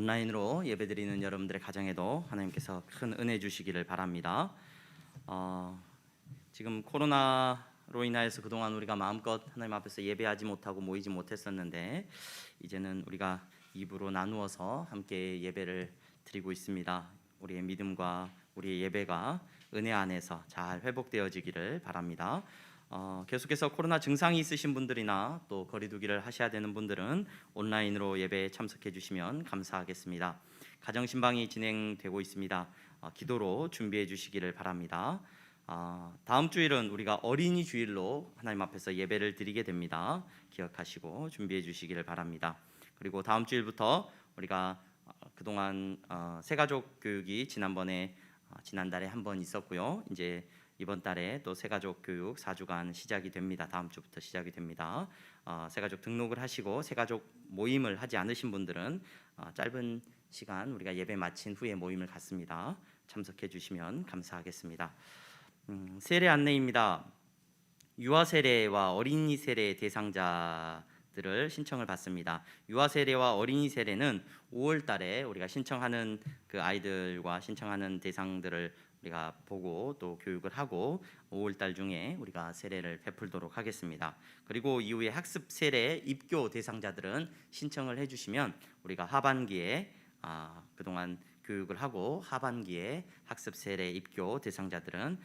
온라인으로 예배드리는 여러분들의 가정에도 하나님께서 큰 은혜 주시기를 바랍니다. 지금 코로나로 인하여서 그동안 우리가 마음껏 하나님 앞에서 예배하지 못하고 모이지 못했었는데 이제는 우리가 입으로 나누어서 함께 예배를 드리고 있습니다. 우리의 믿음과 우리의 예배가 은혜 안에서 잘 회복되어지기를 바랍니다. 계속해서 코로나 증상이 있으신 분들이나 또 거리두기를 하셔야 되는 분들은 온라인으로 예배에 참석해 주시면 감사하겠습니다. 가정신방이 진행되고 있습니다. 기도로 준비해 주시기를 바랍니다. 다음 주일은 우리가 어린이 주일로 하나님 앞에서 예배를 드리게 됩니다. 기억하시고 준비해 주시기를 바랍니다. 그리고 다음 주일부터 우리가 그동안 새가족 교육이 지난달에 한 번 있었고요. 이제 이번 달에 또 새가족 교육 4주간 시작이 됩니다. 다음 주부터 시작이 됩니다. 새가족 등록을 하시고 새가족 모임을 하지 않으신 분들은 짧은 시간 우리가 예배 마친 후에 모임을 갖습니다. 참석해 주시면 감사하겠습니다. 세례 안내입니다. 유아 세례와 어린이 세례 대상자들을 신청을 받습니다. 유아 세례와 어린이 세례는 5월 달에 우리가 신청하는 그 아이들과 신청하는 대상들을 우리가 보고 또 교육을 하고 5월 달 중에 우리가 세례를 베풀도록 하겠습니다. 그리고 이후에 학습 세례 입교 대상자들은 신청을 해주시면 우리가 하반기에 그동안 교육을 하고 하반기에 학습 세례 입교 대상자들은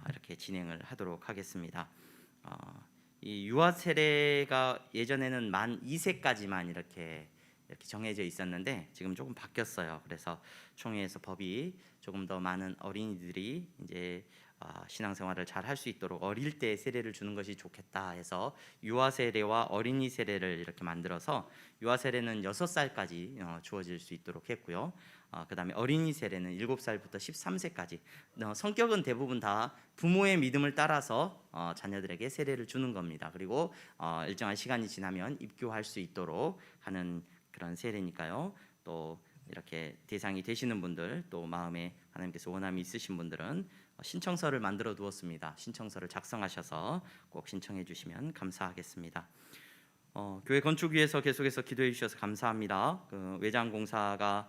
이렇게 진행을 하도록 하겠습니다. 이 유아 세례가 예전에는 만 2세까지만 이렇게 정해져 있었는데 지금 조금 바뀌었어요. 그래서 총회에서 법이 조금 더 많은 어린이들이 이제 신앙생활을 잘 할 수 있도록 어릴 때 세례를 주는 것이 좋겠다 해서 유아 세례와 어린이 세례를 이렇게 만들어서 유아 세례는 6살까지 주어질 수 있도록 했고요. 그다음에 어린이 세례는 7살부터 13세까지. 성격은 대부분 다 부모의 믿음을 따라서 자녀들에게 세례를 주는 겁니다. 그리고 일정한 시간이 지나면 입교할 수 있도록 하는 그런 세례니까요. 또 이렇게 대상이 되시는 분들, 또 마음에 하나님께서 원함이 있으신 분들은 신청서를 만들어 두었습니다. 신청서를 작성하셔서 꼭 신청해 주시면 감사하겠습니다. 교회 건축 위해서 계속해서 기도해 주셔서 감사합니다. 그 외장 공사가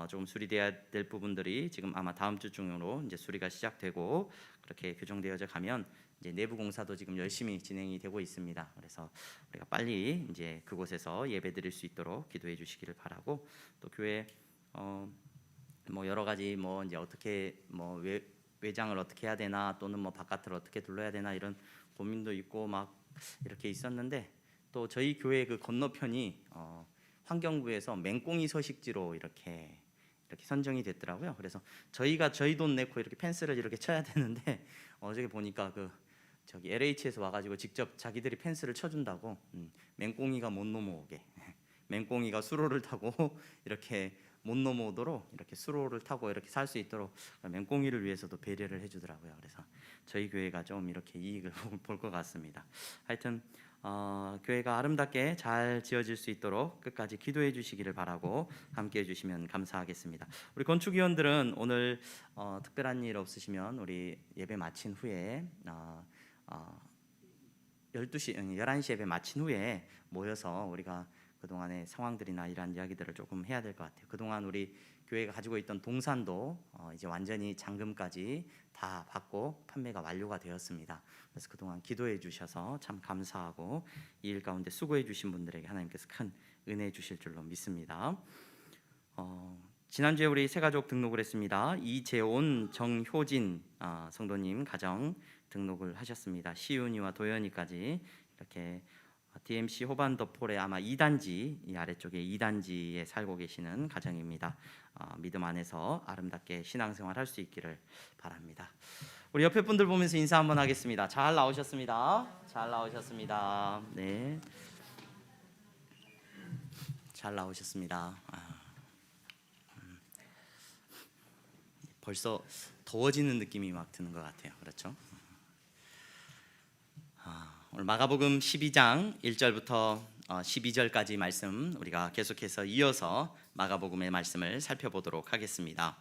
조금 수리돼야 될 부분들이 지금 아마 다음 주 중으로 이제 수리가 시작되고 그렇게 교정되어져 가면 이제 내부 공사도 지금 열심히 진행이 되고 있습니다. 그래서 우리가 빨리 이제 그곳에서 예배드릴 수 있도록 기도해 주시기를 바라고, 또 교회 뭐 여러 가지 뭐 이제 어떻게 뭐 외장을 어떻게 해야 되나 또는 뭐 바깥을 어떻게 둘러야 되나 이런 고민도 있고 막 이렇게 있었는데, 또 저희 교회 그 건너편이 환경부에서 맹꽁이 서식지로 이렇게 선정이 됐더라고요. 그래서 저희가 저희 돈 내고 이렇게 펜스를 이렇게 쳐야 되는데 어저께 보니까 저기 LH에서 와가지고 직접 자기들이 펜스를 쳐준다고. 맹꽁이가 못 넘어오게 맹꽁이가 수로를 타고 이렇게 못 넘어오도록 이렇게 수로를 타고 이렇게 살 수 있도록 맹꽁이를 위해서도 배려를 해주더라고요. 그래서 저희 교회가 좀 이렇게 이익을 볼 것 같습니다. 하여튼 교회가 아름답게 잘 지어질 수 있도록 끝까지 기도해 주시기를 바라고 함께 해주시면 감사하겠습니다. 우리 건축위원들은 오늘 특별한 일 없으시면 우리 예배 마친 후에 11시 예배 마친 후에 모여서 우리가 그동안의 상황들이나 이러한 이야기들을 조금 해야 될 것 같아요. 그동안 우리 교회가 가지고 있던 동산도 이제 완전히 잔금까지 다 받고 판매가 완료가 되었습니다. 그래서 그동안 기도해 주셔서 참 감사하고 이 일 가운데 수고해 주신 분들에게 하나님께서 큰 은혜 주실 줄로 믿습니다. 지난주에 우리 새가족 등록을 했습니다. 이재온, 정효진 성도님 가정 등록을 하셨습니다. 시윤이와 도연이까지 이렇게 DMC 호반더폴의 아마 2단지, 이 아래쪽에 2단지에 살고 계시는 가정입니다. 믿음 안에서 아름답게 신앙생활 할 수 있기를 바랍니다. 우리 옆에 분들 보면서 인사 한번 하겠습니다. 잘 나오셨습니다. 잘 나오셨습니다. 네, 잘 나오셨습니다. 벌써 더워지는 느낌이 막 드는 것 같아요. 그렇죠? 오늘 마가복음 12장 1절부터 12절까지 말씀 우리가 계속해서 이어서 마가복음의 말씀을 살펴보도록 하겠습니다.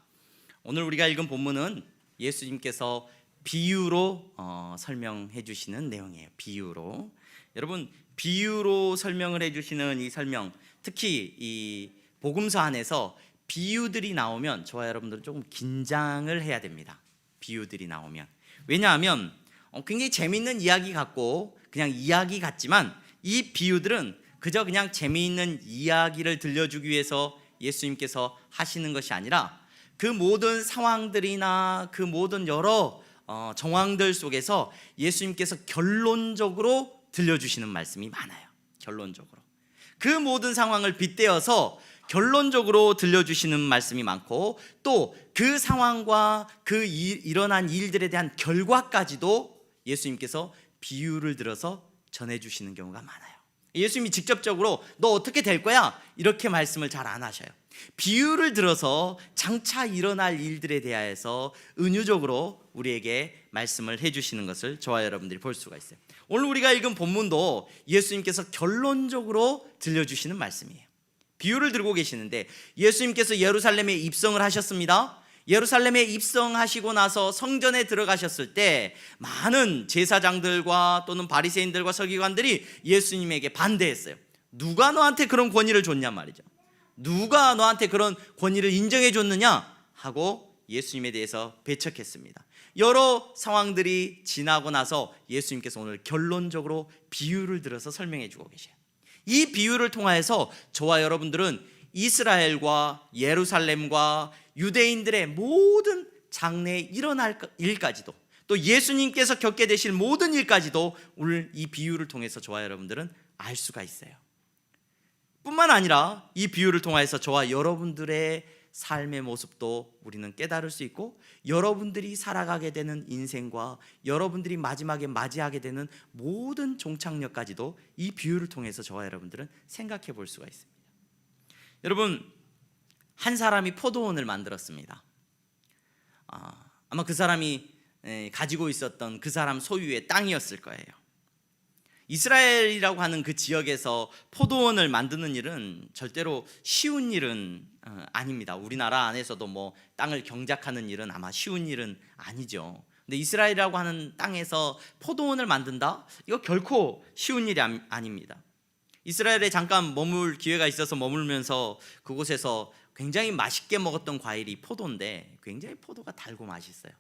오늘 우리가 읽은 본문은 예수님께서 비유로 설명해 주시는 내용이에요. 비유로. 여러분, 비유로 설명을 해 주시는 이 설명, 특히 이 복음서 안에서 비유들이 나오면 저와 여러분들은 조금 긴장을 해야 됩니다. 비유들이 나오면. 왜냐하면 굉장히 재미있는 이야기 같고 그냥 이야기 같지만 이 비유들은 그저 그냥 재미있는 이야기를 들려주기 위해서 예수님께서 하시는 것이 아니라 그 모든 상황들이나 그 모든 여러 정황들 속에서 예수님께서 결론적으로 들려주시는 말씀이 많아요. 결론적으로 그 모든 상황을 빗대어서 결론적으로 들려주시는 말씀이 많고, 또 그 상황과 그 일어난 일들에 대한 결과까지도 예수님께서 비유를 들어서 전해주시는 경우가 많아요. 예수님이 직접적으로 너 어떻게 될 거야? 이렇게 말씀을 잘 안 하셔요. 비유를 들어서 장차 일어날 일들에 대하여서 은유적으로 우리에게 말씀을 해주시는 것을 저와 여러분들이 볼 수가 있어요. 오늘 우리가 읽은 본문도 예수님께서 결론적으로 들려주시는 말씀이에요. 비유를 들고 계시는데 예수님께서 예루살렘에 입성을 하셨습니다. 예루살렘에 입성하시고 나서 성전에 들어가셨을 때 많은 제사장들과 또는 바리새인들과 서기관들이 예수님에게 반대했어요. 누가 너한테 그런 권위를 줬냐 말이죠. 누가 너한테 그런 권위를 인정해 줬느냐 하고 예수님에 대해서 배척했습니다. 여러 상황들이 지나고 나서 예수님께서 오늘 결론적으로 비유를 들어서 설명해 주고 계셔요. 이 비유를 통하여서 저와 여러분들은 이스라엘과 예루살렘과 유대인들의 모든 장래에 일어날 일까지도, 또 예수님께서 겪게 되실 모든 일까지도 오늘 이 비유를 통해서 저와 여러분들은 알 수가 있어요. 뿐만 아니라 이 비유를 통해서 저와 여러분들의 삶의 모습도 우리는 깨달을 수 있고, 여러분들이 살아가게 되는 인생과 여러분들이 마지막에 맞이하게 되는 모든 종착역까지도 이 비유를 통해서 저와 여러분들은 생각해 볼 수가 있습니다. 여러분, 한 사람이 포도원을 만들었습니다. 아마 그 사람이 가지고 있었던 그 사람 소유의 땅이었을 거예요. 이스라엘이라고 하는 그 지역에서 포도원을 만드는 일은 절대로 쉬운 일은 아닙니다. 우리나라 안에서도 뭐 땅을 경작하는 일은 아마 쉬운 일은 아니죠. 근데 이스라엘이라고 하는 땅에서 포도원을 만든다? 이거 결코 쉬운 일이 아닙니다. 이스라엘에 잠깐 머물 기회가 있어서 머물면서 그곳에서 굉장히 맛있게 먹었던 과일이 포도인데, 굉장히 포도가 달고 맛있어요.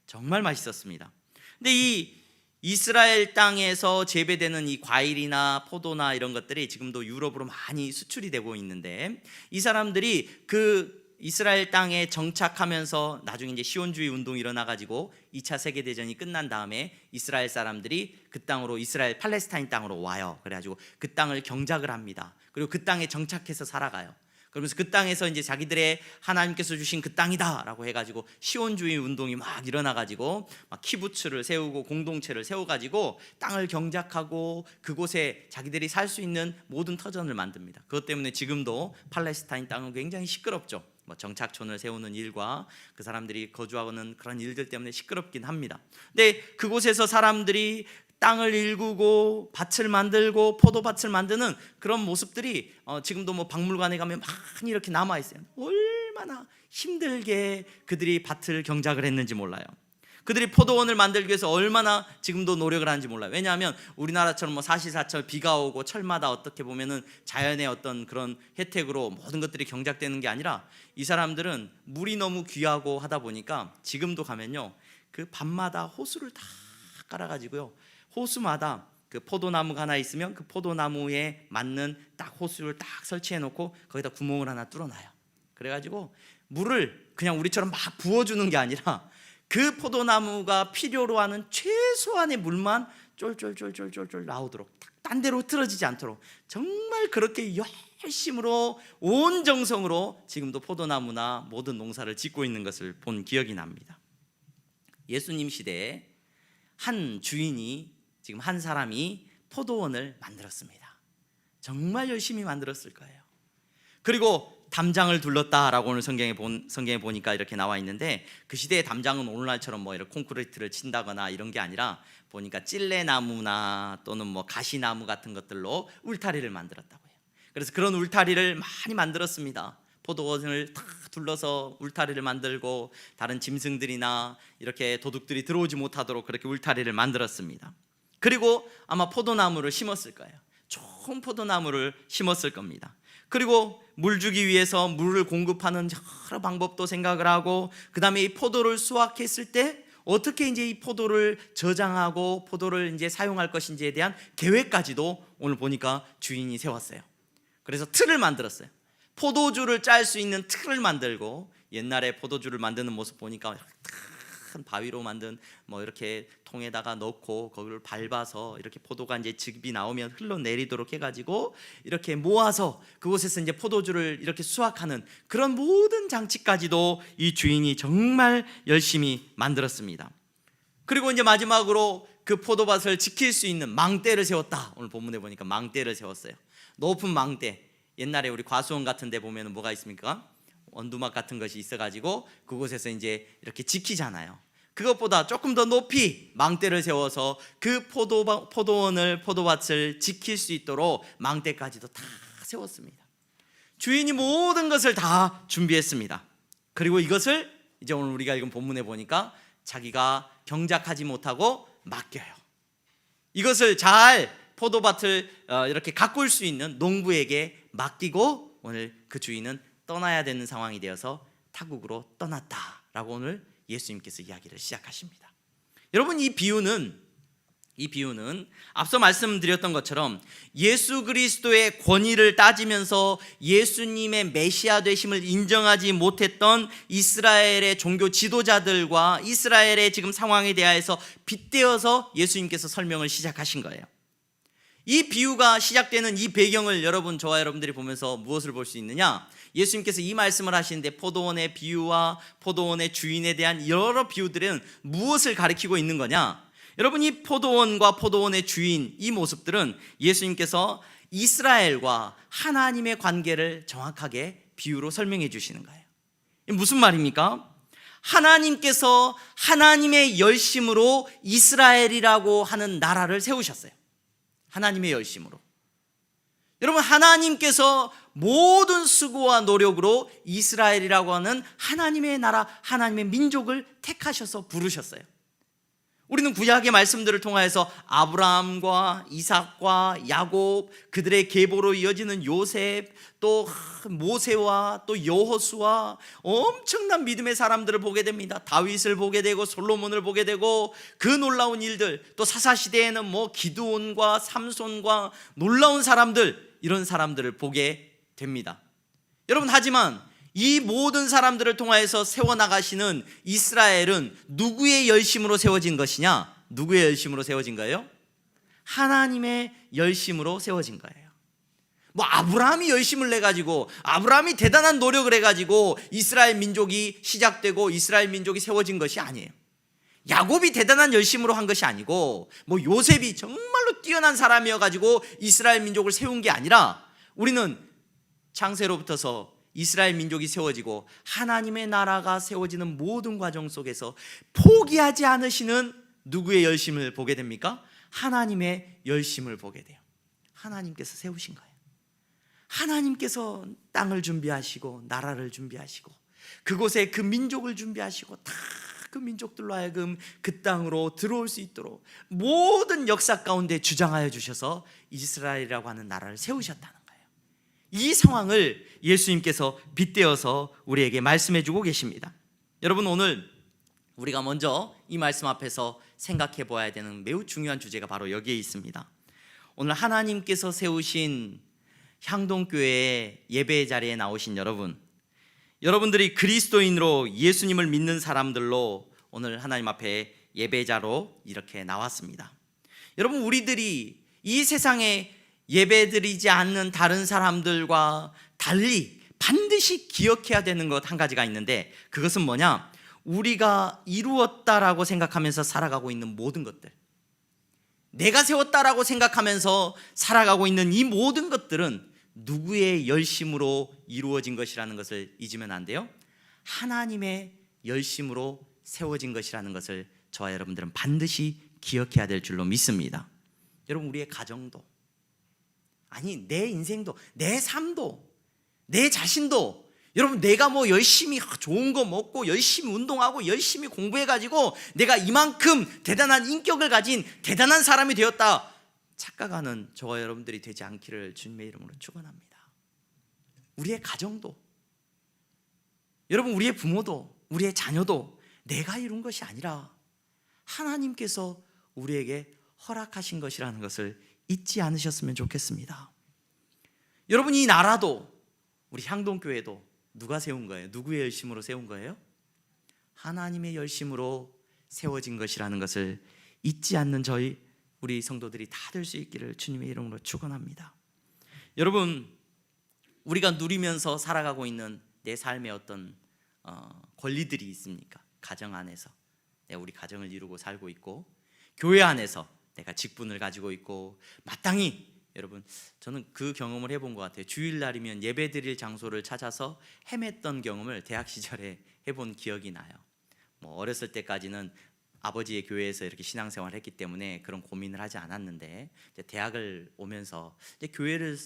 정말 맛있었습니다. 근데 이 이스라엘 땅에서 재배되는 이 과일이나 포도나 이런 것들이 지금도 유럽으로 많이 수출이 되고 있는데, 이 사람들이 그 이스라엘 땅에 정착하면서 나중에 이제 시온주의 운동이 일어나가지고 2차 세계대전이 끝난 다음에 이스라엘 사람들이 그 땅으로, 이스라엘 팔레스타인 땅으로 와요. 그래가지고 그 땅을 경작을 합니다. 그리고 그 땅에 정착해서 살아가요. 그러면서 그 땅에서 이제 자기들의 하나님께서 주신 그 땅이다라고 해가지고 시온주의 운동이 막 일어나가지고 막 키부츠를 세우고 공동체를 세워가지고 땅을 경작하고 그곳에 자기들이 살 수 있는 모든 터전을 만듭니다. 그것 때문에 지금도 팔레스타인 땅은 굉장히 시끄럽죠. 뭐 정착촌을 세우는 일과 그 사람들이 거주하는 그런 일들 때문에 시끄럽긴 합니다. 근데 그곳에서 사람들이 땅을 일구고 밭을 만들고 포도밭을 만드는 그런 모습들이 지금도 뭐 박물관에 가면 많이 이렇게 남아 있어요. 얼마나 힘들게 그들이 밭을 경작을 했는지 몰라요. 그들이 포도원을 만들기 위해서 얼마나 지금도 노력을 하는지 몰라요. 왜냐하면 우리나라처럼 뭐 사시사철 비가 오고 철마다 어떻게 보면은 자연의 어떤 그런 혜택으로 모든 것들이 경작되는 게 아니라, 이 사람들은 물이 너무 귀하고 하다 보니까 지금도 가면요, 그 밤마다 호수를 다 깔아가지고요, 호수마다 그 포도나무가 하나 있으면 그 포도나무에 맞는 딱 호수를 딱 설치해 놓고 거기다 구멍을 하나 뚫어놔요. 그래가지고 물을 그냥 우리처럼 막 부어주는 게 아니라 그 포도나무가 필요로 하는 최소한의 물만 쫄쫄쫄쫄쫄쫄 나오도록, 딴 데로 틀어지지 않도록 정말 그렇게 열심으로 온 정성으로 지금도 포도나무나 모든 농사를 짓고 있는 것을 본 기억이 납니다. 예수님 시대에 한 주인이, 지금 한 사람이 포도원을 만들었습니다. 정말 열심히 만들었을 거예요. 그리고 담장을 둘렀다라고 오늘 성경에 보니까 이렇게 나와 있는데, 그 시대의 담장은 오늘날처럼 뭐 이렇게 콘크리트를 친다거나 이런 게 아니라 보니까 찔레나무나 또는 뭐 가시나무 같은 것들로 울타리를 만들었다고 해요. 그래서 그런 울타리를 많이 만들었습니다. 포도원을 다 둘러서 울타리를 만들고 다른 짐승들이나 이렇게 도둑들이 들어오지 못하도록 그렇게 울타리를 만들었습니다. 그리고 아마 포도나무를 심었을 거예요. 좋은 포도나무를 심었을 겁니다. 그리고 물 주기 위해서 물을 공급하는 여러 방법도 생각을 하고, 그 다음에 이 포도를 수확했을 때 어떻게 이제 이 포도를 저장하고 포도를 이제 사용할 것인지에 대한 계획까지도 오늘 보니까 주인이 세웠어요. 그래서 틀을 만들었어요. 포도주를 짤 수 있는 틀을 만들고, 옛날에 포도주를 만드는 모습 보니까 큰 바위로 만든 뭐 이렇게 통에다가 넣고 거기를 밟아서 이렇게 포도가 이제 즙이 나오면 흘러내리도록 해가지고 이렇게 모아서 그곳에서 이제 포도주를 이렇게 수확하는 그런 모든 장치까지도 이 주인이 정말 열심히 만들었습니다. 그리고 이제 마지막으로 그 포도밭을 지킬 수 있는 망대를 세웠다. 오늘 본문에 보니까 망대를 세웠어요. 높은 망대. 옛날에 우리 과수원 같은 데 보면 뭐가 있습니까? 원두막 같은 것이 있어가지고 그곳에서 이제 이렇게 지키잖아요. 그것보다 조금 더 높이 망대를 세워서 그 포도밭을 지킬 수 있도록 망대까지도 다 세웠습니다. 주인이 모든 것을 다 준비했습니다. 그리고 이것을 이제 오늘 우리가 읽은 본문에 보니까 자기가 경작하지 못하고 맡겨요. 이것을 잘 포도밭을 이렇게 가꿀 수 있는 농부에게 맡기고 오늘 그 주인은 떠나야 되는 상황이 되어서 타국으로 떠났다라고 오늘 예수님께서 이야기를 시작하십니다. 여러분, 이 비유는 앞서 말씀드렸던 것처럼 예수 그리스도의 권위를 따지면서 예수님의 메시아 되심을 인정하지 못했던 이스라엘의 종교 지도자들과 이스라엘의 지금 상황에 대하여서 빗대어서 예수님께서 설명을 시작하신 거예요. 이 비유가 시작되는 이 배경을 저와 여러분들이 보면서 무엇을 볼 수 있느냐? 예수님께서 이 말씀을 하시는데 포도원의 비유와 포도원의 주인에 대한 여러 비유들은 무엇을 가리키고 있는 거냐? 여러분, 이 포도원과 포도원의 주인, 이 모습들은 예수님께서 이스라엘과 하나님의 관계를 정확하게 비유로 설명해 주시는 거예요. 무슨 말입니까? 하나님께서 하나님의 열심으로 이스라엘이라고 하는 나라를 세우셨어요. 하나님의 열심으로. 여러분, 하나님께서 모든 수고와 노력으로 이스라엘이라고 하는 하나님의 나라, 하나님의 민족을 택하셔서 부르셨어요. 우리는 구약의 말씀들을 통하여서 아브라함과 이삭과 야곱, 그들의 계보로 이어지는 요셉, 또 모세와 또 여호수아, 엄청난 믿음의 사람들을 보게 됩니다. 다윗을 보게 되고 솔로몬을 보게 되고 그 놀라운 일들, 또 사사시대에는 뭐 기드온과 삼손과 놀라운 사람들, 이런 사람들을 보게 됩니다. 여러분, 하지만 이 모든 사람들을 통하여서 세워나가시는 이스라엘은 누구의 열심으로 세워진 것이냐? 누구의 열심으로 세워진 거예요? 하나님의 열심으로 세워진 거예요. 뭐 아브라함이 열심을 내가지고, 아브라함이 대단한 노력을 해가지고 이스라엘 민족이 시작되고 이스라엘 민족이 세워진 것이 아니에요. 야곱이 대단한 열심으로 한 것이 아니고, 뭐 요셉이 정말로 뛰어난 사람이어가지고 이스라엘 민족을 세운 게 아니라, 우리는 창세로부터서 이스라엘 민족이 세워지고 하나님의 나라가 세워지는 모든 과정 속에서 포기하지 않으시는 누구의 열심을 보게 됩니까? 하나님의 열심을 보게 돼요. 하나님께서 세우신 거예요. 하나님께서 땅을 준비하시고 나라를 준비하시고 그곳에 그 민족을 준비하시고 다 그 민족들로 하여금 그 땅으로 들어올 수 있도록 모든 역사 가운데 주장하여 주셔서 이스라엘이라고 하는 나라를 세우셨다는 거예요. 이 상황을 예수님께서 빗대어서 우리에게 말씀해 주고 계십니다. 여러분, 오늘 우리가 먼저 이 말씀 앞에서 생각해 보아야 되는 매우 중요한 주제가 바로 여기에 있습니다. 오늘 하나님께서 세우신 향동교회 예배 자리에 나오신 여러분들이 그리스도인으로 예수님을 믿는 사람들로 오늘 하나님 앞에 예배자로 이렇게 나왔습니다. 여러분, 우리들이 이 세상에 예배드리지 않는 다른 사람들과 달리 반드시 기억해야 되는 것 한 가지가 있는데, 그것은 뭐냐? 우리가 이루었다라고 생각하면서 살아가고 있는 모든 것들, 내가 세웠다라고 생각하면서 살아가고 있는 이 모든 것들은 누구의 열심으로 이루어진 것이라는 것을 잊으면 안 돼요. 하나님의 열심으로 세워진 것이라는 것을 저와 여러분들은 반드시 기억해야 될 줄로 믿습니다. 여러분, 우리의 가정도, 아니 내 인생도, 내 삶도, 내 자신도, 여러분 내가 뭐 열심히 좋은 거 먹고 열심히 운동하고 열심히 공부해가지고 내가 이만큼 대단한 인격을 가진 대단한 사람이 되었다 착각하는 저와 여러분들이 되지 않기를 주님의 이름으로 축원합니다. 우리의 가정도, 여러분 우리의 부모도, 우리의 자녀도 내가 이룬 것이 아니라 하나님께서 우리에게 허락하신 것이라는 것을 잊지 않으셨으면 좋겠습니다. 여러분 이 나라도, 우리 향동교회도 누가 세운 거예요? 누구의 열심으로 세운 거예요? 하나님의 열심으로 세워진 것이라는 것을 잊지 않는 우리 성도들이 다 될 수 있기를 주님의 이름으로 축원합니다. 여러분 우리가 누리면서 살아가고 있는 내 삶의 어떤 권리들이 있습니까? 가정 안에서 우리 가정을 이루고 살고 있고, 교회 안에서 내가 직분을 가지고 있고, 마땅히 여러분 저는 그 경험을 해본 것 같아요. 주일날이면 예배드릴 장소를 찾아서 헤맸던 경험을 대학 시절에 해본 기억이 나요. 어렸을 때까지는 아버지의 교회에서 이렇게 신앙생활을 했기 때문에 그런 고민을 하지 않았는데, 이제 대학을 오면서 이제 교회를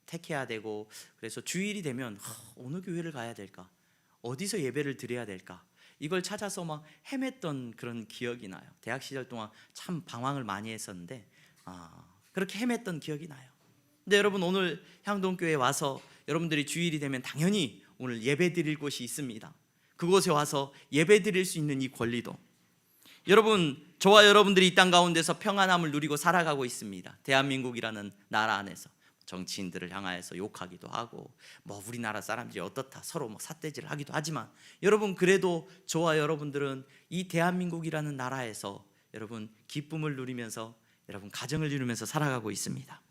택해야 되고, 그래서 주일이 되면 어느 교회를 가야 될까, 어디서 예배를 드려야 될까, 이걸 찾아서 막 헤맸던 그런 기억이 나요. 대학 시절 동안 참 방황을 많이 했었는데 그렇게 헤맸던 기억이 나요. 근데 여러분 오늘 향동교회에 와서 여러분들이 주일이 되면 당연히 오늘 예배 드릴 곳이 있습니다. 그곳에 와서 예배 드릴 수 있는 이 권리도, 여러분 저와 여러분들이 이 땅 가운데서 평안함을 누리고 살아가고 있습니다. 대한민국이라는 나라 안에서 정치인들을 향하여서 욕하기도 하고, 우리나라 사람들이 어떻다 서로 삿대질을 하기도 하지만, 여러분 그래도 저와 여러분들은 이 대한민국이라는 나라에서 여러분 기쁨을 누리면서, 여러분 가정을 이루면서 살아가고 있습니다.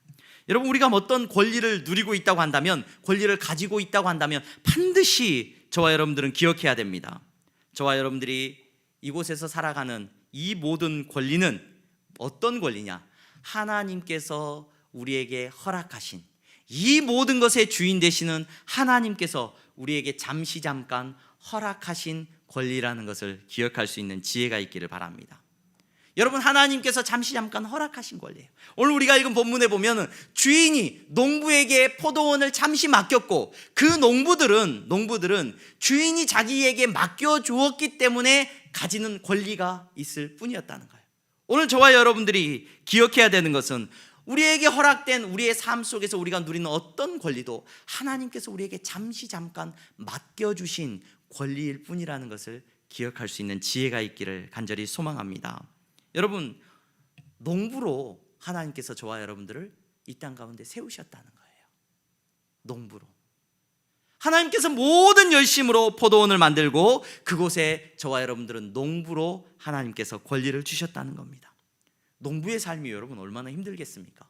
여러분 우리가 어떤 권리를 누리고 있다고 한다면, 권리를 가지고 있다고 한다면 반드시 저와 여러분들은 기억해야 됩니다. 저와 여러분들이 이곳에서 살아가는 이 모든 권리는 어떤 권리냐? 하나님께서 우리에게 허락하신, 이 모든 것의 주인 되시는 하나님께서 우리에게 잠깐 허락하신 권리라는 것을 기억할 수 있는 지혜가 있기를 바랍니다. 여러분 하나님께서 잠깐 허락하신 권리예요. 오늘 우리가 읽은 본문에 보면 주인이 농부에게 포도원을 잠시 맡겼고, 그 농부들은 주인이 자기에게 맡겨주었기 때문에 가지는 권리가 있을 뿐이었다는 거예요. 오늘 저와 여러분들이 기억해야 되는 것은, 우리에게 허락된 우리의 삶 속에서 우리가 누리는 어떤 권리도 하나님께서 우리에게 잠깐 맡겨주신 권리일 뿐이라는 것을 기억할 수 있는 지혜가 있기를 간절히 소망합니다. 여러분 농부로 하나님께서 저와 여러분들을 이 땅 가운데 세우셨다는 거예요. 농부로 하나님께서 모든 열심으로 포도원을 만들고, 그곳에 저와 여러분들은 농부로 하나님께서 권리를 주셨다는 겁니다. 농부의 삶이 여러분 얼마나 힘들겠습니까?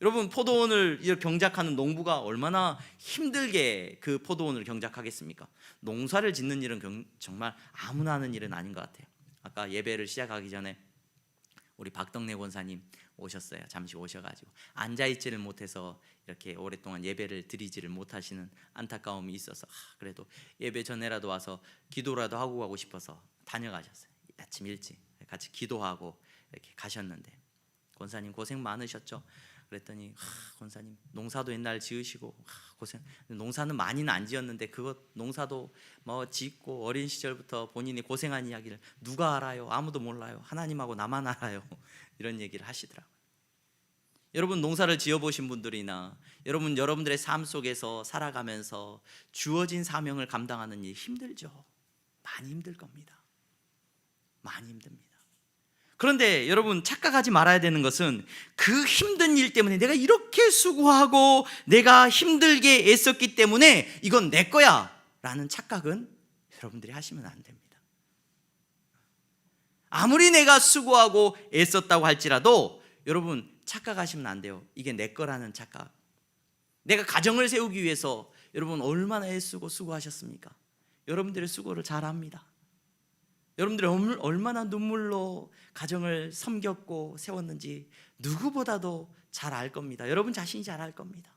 여러분 포도원을 경작하는 농부가 얼마나 힘들게 그 포도원을 경작하겠습니까? 농사를 짓는 일은 정말 아무나 하는 일은 아닌 것 같아요. 아까 예배를 시작하기 전에 우리 박덕래 권사님 오셨어요. 잠시 오셔가지고 앉아있지를 못해서 이렇게 오랫동안 예배를 드리지를 못하시는 안타까움이 있어서 그래도 예배 전에라도 와서 기도라도 하고 가고 싶어서 다녀가셨어요. 아침 일찍 같이 기도하고 이렇게 가셨는데, 권사님 고생 많으셨죠? 그랬더니 권사님 농사도 옛날 지으시고 고생, 농사는 많이는 안 지었는데 그것 농사도 짓고 어린 시절부터 본인이 고생한 이야기를 누가 알아요? 아무도 몰라요. 하나님하고 나만 알아요. 이런 얘기를 하시더라고요. 여러분 농사를 지어보신 분들이나 여러분들의 삶 속에서 살아가면서 주어진 사명을 감당하는 일 힘들죠. 많이 힘들 겁니다. 많이 힘듭니다. 그런데 여러분 착각하지 말아야 되는 것은, 그 힘든 일 때문에 내가 이렇게 수고하고 내가 힘들게 애썼기 때문에 이건 내 거야 라는 착각은 여러분들이 하시면 안 됩니다. 아무리 내가 수고하고 애썼다고 할지라도 여러분 착각하시면 안 돼요. 이게 내 거라는 착각. 내가 가정을 세우기 위해서 여러분 얼마나 애쓰고 수고하셨습니까? 여러분들의 수고를 잘 압니다. 여러분들이 얼마나 눈물로 가정을 섬겼고 세웠는지 누구보다도 잘 알 겁니다. 여러분 자신이 잘 알 겁니다.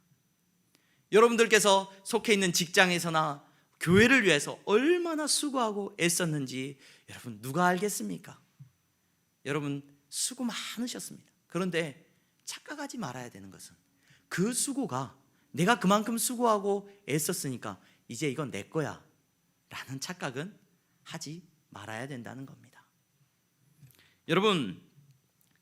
여러분들께서 속해 있는 직장에서나 교회를 위해서 얼마나 수고하고 애썼는지 여러분 누가 알겠습니까? 여러분 수고 많으셨습니다. 그런데 착각하지 말아야 되는 것은, 그 수고가 내가 그만큼 수고하고 애썼으니까 이제 이건 내 거야 라는 착각은 하지 말아야 된다는 겁니다. 여러분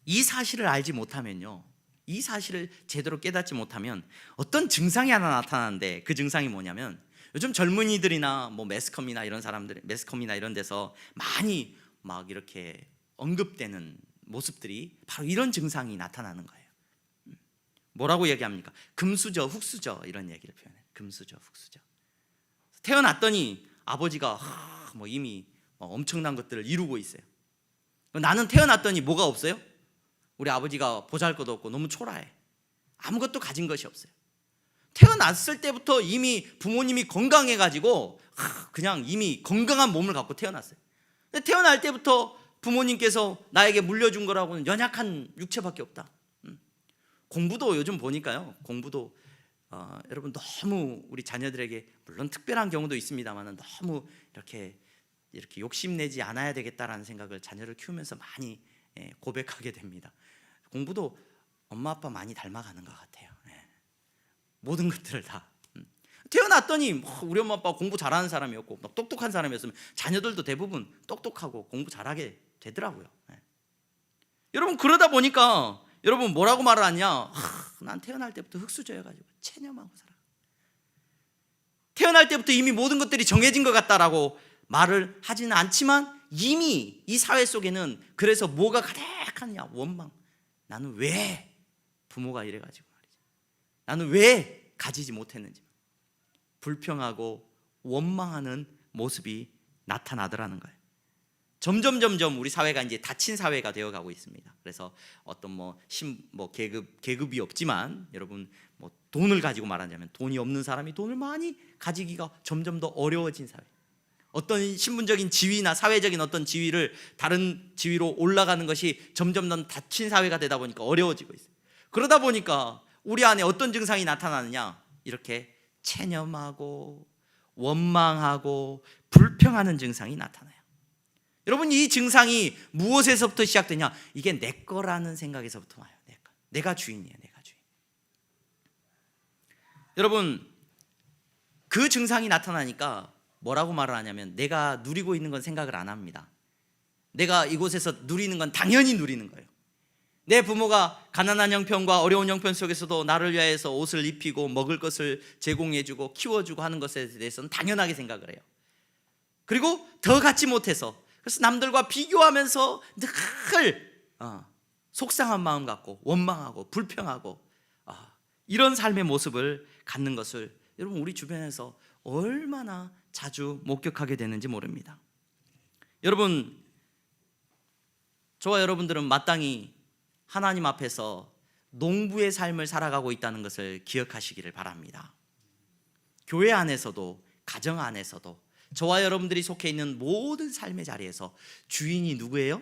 이 사실을 알지 못하면요, 이 사실을 제대로 깨닫지 못하면 어떤 증상이 하나 나타나는데, 그 증상이 뭐냐면, 요즘 젊은이들이나 뭐 매스컴이나 이런 사람들, 매스컴이나 이런 데서 많이 막 이렇게 언급되는 모습들이 바로 이런 증상이 나타나는 거예요. 뭐라고 얘기합니까? 금수저, 훅수저, 이런 얘기를 표현해요. 금수저, 훅수저. 태어났더니 아버지가 뭐 이미 엄청난 것들을 이루고 있어요. 나는 태어났더니 뭐가 없어요? 우리 아버지가 보잘것도 없고 너무 초라해. 아무것도 가진 것이 없어요. 태어났을 때부터 이미 부모님이 건강해가지고 그냥 이미 건강한 몸을 갖고 태어났어요. 근데 태어날 때부터 부모님께서 나에게 물려준 거라고는 연약한 육체밖에 없다. 공부도 요즘 보니까요, 공부도 여러분 너무 우리 자녀들에게, 물론 특별한 경우도 있습니다만, 너무 이렇게 욕심내지 않아야 되겠다라는 생각을 자녀를 키우면서 많이 고백하게 됩니다. 공부도 엄마 아빠 많이 닮아가는 것 같아요. 모든 것들을 다. 태어났더니 우리 엄마 아빠가 공부 잘하는 사람이었고 똑똑한 사람이었으면 자녀들도 대부분 똑똑하고 공부 잘하게 되더라고요. 여러분, 그러다 보니까 여러분 뭐라고 말을 하냐? 난 태어날 때부터 흙수저여가지고 체념하고 살아. 태어날 때부터 이미 모든 것들이 정해진 것 같다라고 말을 하지는 않지만, 이미 이 사회 속에는 그래서 뭐가 가득하냐? 원망. 나는 왜 부모가 이래가지고 말이지, 나는 왜 가지지 못했는지, 불평하고 원망하는 모습이 나타나더라는 거예요. 점점 우리 사회가 이제 닫힌 사회가 되어가고 있습니다. 그래서 어떤 계급이 없지만, 여러분 뭐 돈을 가지고 말하자면, 돈이 없는 사람이 돈을 많이 가지기가 점점 더 어려워진 사회. 어떤 신분적인 지위나 사회적인 어떤 지위를 다른 지위로 올라가는 것이 점점 더 닫힌 사회가 되다 보니까 어려워지고 있어요. 그러다 보니까 우리 안에 어떤 증상이 나타나느냐? 이렇게 체념하고 원망하고 불평하는 증상이 나타나요. 여러분, 이 증상이 무엇에서부터 시작되냐? 이게 내 거라는 생각에서부터 와요. 내가 주인이에요. 내가 주인. 여러분, 그 증상이 나타나니까 뭐라고 말을 하냐면, 내가 누리고 있는 건 생각을 안 합니다. 내가 이곳에서 누리는 건 당연히 누리는 거예요. 내 부모가 가난한 형편과 어려운 형편 속에서도 나를 위하여서 옷을 입히고 먹을 것을 제공해주고 키워주고 하는 것에 대해서는 당연하게 생각을 해요. 그리고 더 갖지 못해서, 그래서 남들과 비교하면서 늘 속상한 마음 갖고 원망하고 불평하고 이런 삶의 모습을 갖는 것을 여러분 우리 주변에서 얼마나 자주 목격하게 되는지 모릅니다. 여러분, 저와 여러분들은 마땅히 하나님 앞에서 농부의 삶을 살아가고 있다는 것을 기억하시기를 바랍니다. 교회 안에서도 가정 안에서도 저와 여러분들이 속해 있는 모든 삶의 자리에서 주인이 누구예요?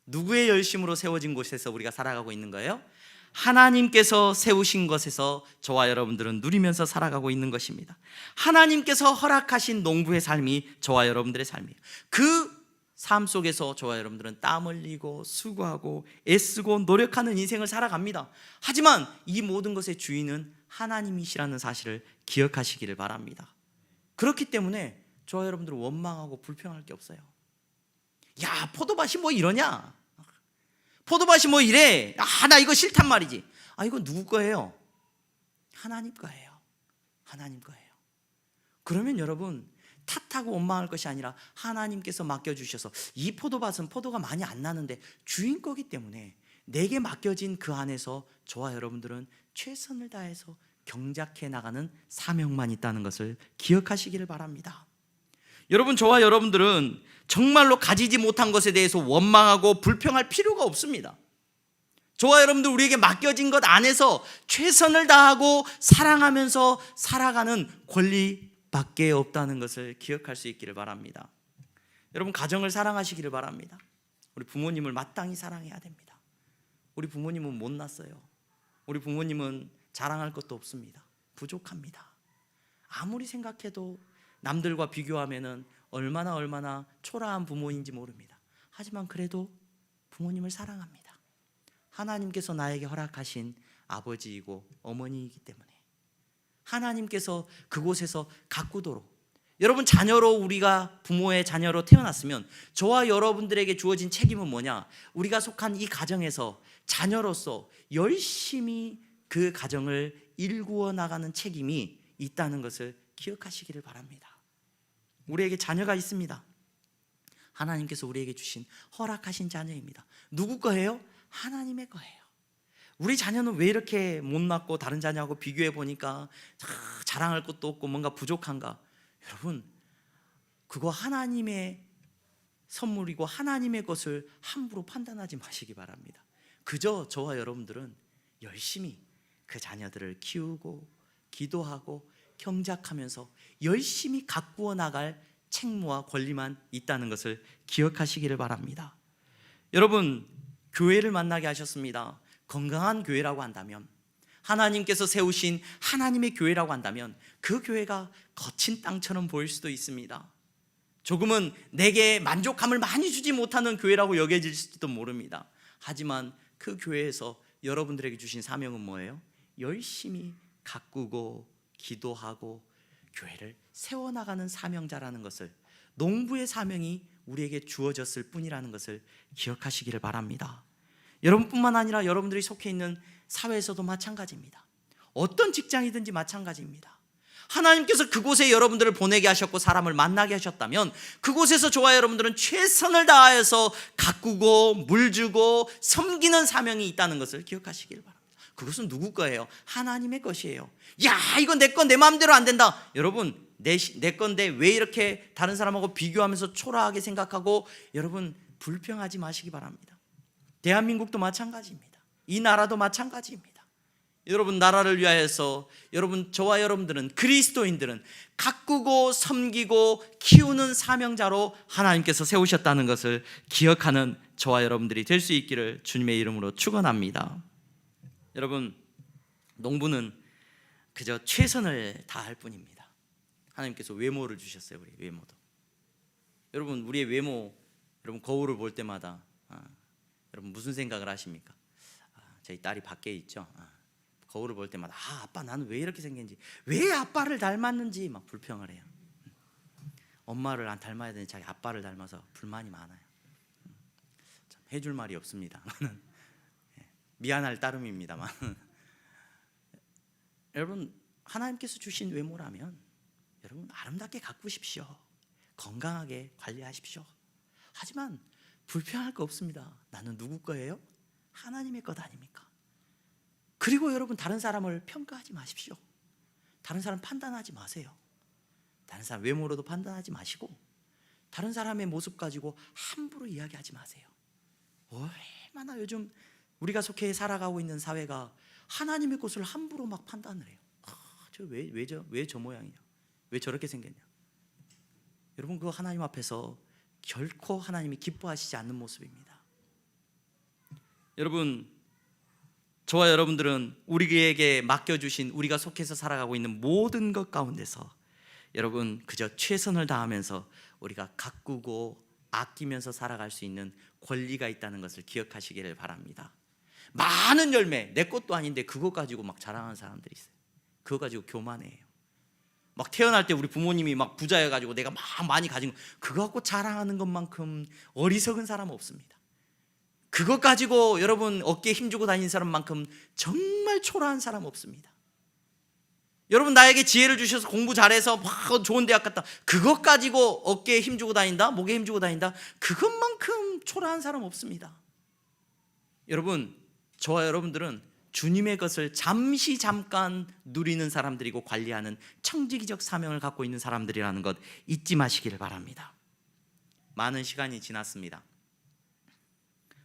누구의 열심으로 세워진 곳에서 우리가 살아가고 있는 거예요? 하나님께서 세우신 것에서 저와 여러분들은 누리면서 살아가고 있는 것입니다. 하나님께서 허락하신 농부의 삶이 저와 여러분들의 삶이에요. 그 삶 속에서 저와 여러분들은 땀 흘리고 수고하고 애쓰고 노력하는 인생을 살아갑니다. 하지만 이 모든 것의 주인은 하나님이시라는 사실을 기억하시기를 바랍니다. 그렇기 때문에 저와 여러분들은 원망하고 불평할 게 없어요. 야, 포도밭이 뭐 이러냐? 포도밭이 뭐 이래? 나 이거 싫단 말이지. 이거 누구 거예요? 하나님 거예요. 하나님 거예요. 그러면 여러분, 탓하고 원망할 것이 아니라 하나님께서 맡겨주셔서, 이 포도밭은 포도가 많이 안 나는데 주인 거기 때문에 내게 맡겨진 그 안에서 저와 여러분들은 최선을 다해서 경작해 나가는 사명만 있다는 것을 기억하시기를 바랍니다. 여러분, 저와 여러분들은 정말로 가지지 못한 것에 대해서 원망하고 불평할 필요가 없습니다. 저와 여러분들 우리에게 맡겨진 것 안에서 최선을 다하고 사랑하면서 살아가는 권리밖에 없다는 것을 기억할 수 있기를 바랍니다. 여러분, 가정을 사랑하시기를 바랍니다. 우리 부모님을 마땅히 사랑해야 됩니다. 우리 부모님은 못났어요. 우리 부모님은 자랑할 것도 없습니다. 부족합니다. 아무리 생각해도 남들과 비교하면은 얼마나 초라한 부모인지 모릅니다. 하지만 그래도 부모님을 사랑합니다. 하나님께서 나에게 허락하신 아버지이고 어머니이기 때문에 하나님께서 그곳에서 가꾸도록, 여러분, 자녀로 우리가 부모의 자녀로 태어났으면 저와 여러분들에게 주어진 책임은 뭐냐? 우리가 속한 이 가정에서 자녀로서 열심히 그 가정을 일구어 나가는 책임이 있다는 것을 기억하시기를 바랍니다. 우리에게 자녀가 있습니다. 하나님께서 우리에게 주신 허락하신 자녀입니다. 누구 거예요? 하나님의 거예요. 우리 자녀는 왜 이렇게 못났고 다른 자녀하고 비교해 보니까 자랑할 것도 없고 뭔가 부족한가? 여러분, 그거 하나님의 선물이고 하나님의 것을 함부로 판단하지 마시기 바랍니다. 그저 저와 여러분들은 열심히 그 자녀들을 키우고 기도하고 경작하면서 열심히 가꾸어 나갈 책무와 권리만 있다는 것을 기억하시기를 바랍니다. 여러분, 교회를 만나게 하셨습니다. 건강한 교회라고 한다면, 하나님께서 세우신 하나님의 교회라고 한다면 그 교회가 거친 땅처럼 보일 수도 있습니다. 조금은 내게 만족감을 많이 주지 못하는 교회라고 여겨질지도 모릅니다. 하지만 그 교회에서 여러분들에게 주신 사명은 뭐예요? 열심히 가꾸고 기도하고 교회를 세워나가는 사명자라는 것을, 농부의 사명이 우리에게 주어졌을 뿐이라는 것을 기억하시기를 바랍니다. 여러분뿐만 아니라 여러분들이 속해 있는 사회에서도 마찬가지입니다. 어떤 직장이든지 마찬가지입니다. 하나님께서 그곳에 여러분들을 보내게 하셨고 사람을 만나게 하셨다면 그곳에서 저와 여러분들은 최선을 다하여서 가꾸고 물주고 섬기는 사명이 있다는 것을 기억하시길 바랍니다. 그것은 누구 거예요? 하나님의 것이에요. 야, 이건 내 건 내 마음대로 안 된다. 여러분, 내 건데 왜 이렇게 다른 사람하고 비교하면서 초라하게 생각하고 여러분 불평하지 마시기 바랍니다. 대한민국도 마찬가지입니다. 이 나라도 마찬가지입니다. 여러분, 나라를 위하여서 여러분, 저와 여러분들은, 그리스도인들은 가꾸고 섬기고 키우는 사명자로 하나님께서 세우셨다는 것을 기억하는 저와 여러분들이 될 수 있기를 주님의 이름으로 축원합니다. 여러분, 농부는 그저 최선을 다할 뿐입니다. 하나님께서 외모를 주셨어요. 우리 외모도. 여러분, 우리의 외모, 여러분 거울을 볼 때마다 여러분 무슨 생각을 하십니까? 저희 딸이 밖에 있죠. 거울을 볼 때마다 아빠 나는 왜 이렇게 생겼는지, 왜 아빠를 닮았는지 막 불평을 해요. 엄마를 안 닮아야 되는데 자기 아빠를 닮아서 불만이 많아요. 참 해줄 말이 없습니다. 미안할 따름입니다만 여러분, 하나님께서 주신 외모라면 여러분 아름답게 가꾸십시오. 건강하게 관리하십시오. 하지만 불평할 거 없습니다. 나는 누구 거예요? 하나님의 것 아닙니까? 그리고 여러분, 다른 사람을 평가하지 마십시오. 다른 사람 판단하지 마세요. 다른 사람 외모로도 판단하지 마시고 다른 사람의 모습 가지고 함부로 이야기하지 마세요. 얼마나 요즘 우리가 속해 살아가고 있는 사회가 하나님의 것을 함부로 막 판단을 해요. 왜 저 모양이냐, 왜 저렇게 생겼냐. 여러분, 그거 하나님 앞에서 결코 하나님이 기뻐하시지 않는 모습입니다. 여러분, 저와 여러분들은 우리에게 맡겨주신, 우리가 속해서 살아가고 있는 모든 것 가운데서 여러분 그저 최선을 다하면서 우리가 가꾸고 아끼면서 살아갈 수 있는 권리가 있다는 것을 기억하시기를 바랍니다. 많은 열매, 내 것도 아닌데 그거 가지고 막 자랑하는 사람들이 있어요. 그거 가지고 교만해요. 막 태어날 때 우리 부모님이 막 부자여가지고 내가 막 많이 가진 거, 그거 갖고 자랑하는 것만큼 어리석은 사람은 없습니다. 그것 가지고 여러분 어깨에 힘주고 다니는 사람만큼 정말 초라한 사람 없습니다. 여러분, 나에게 지혜를 주셔서 공부 잘해서 막 좋은 대학 갔다, 그것 가지고 어깨에 힘주고 다닌다, 목에 힘주고 다닌다, 그것만큼 초라한 사람 없습니다. 여러분, 저와 여러분들은 주님의 것을 잠깐 누리는 사람들이고 관리하는 청지기적 사명을 갖고 있는 사람들이라는 것 잊지 마시기를 바랍니다. 많은 시간이 지났습니다.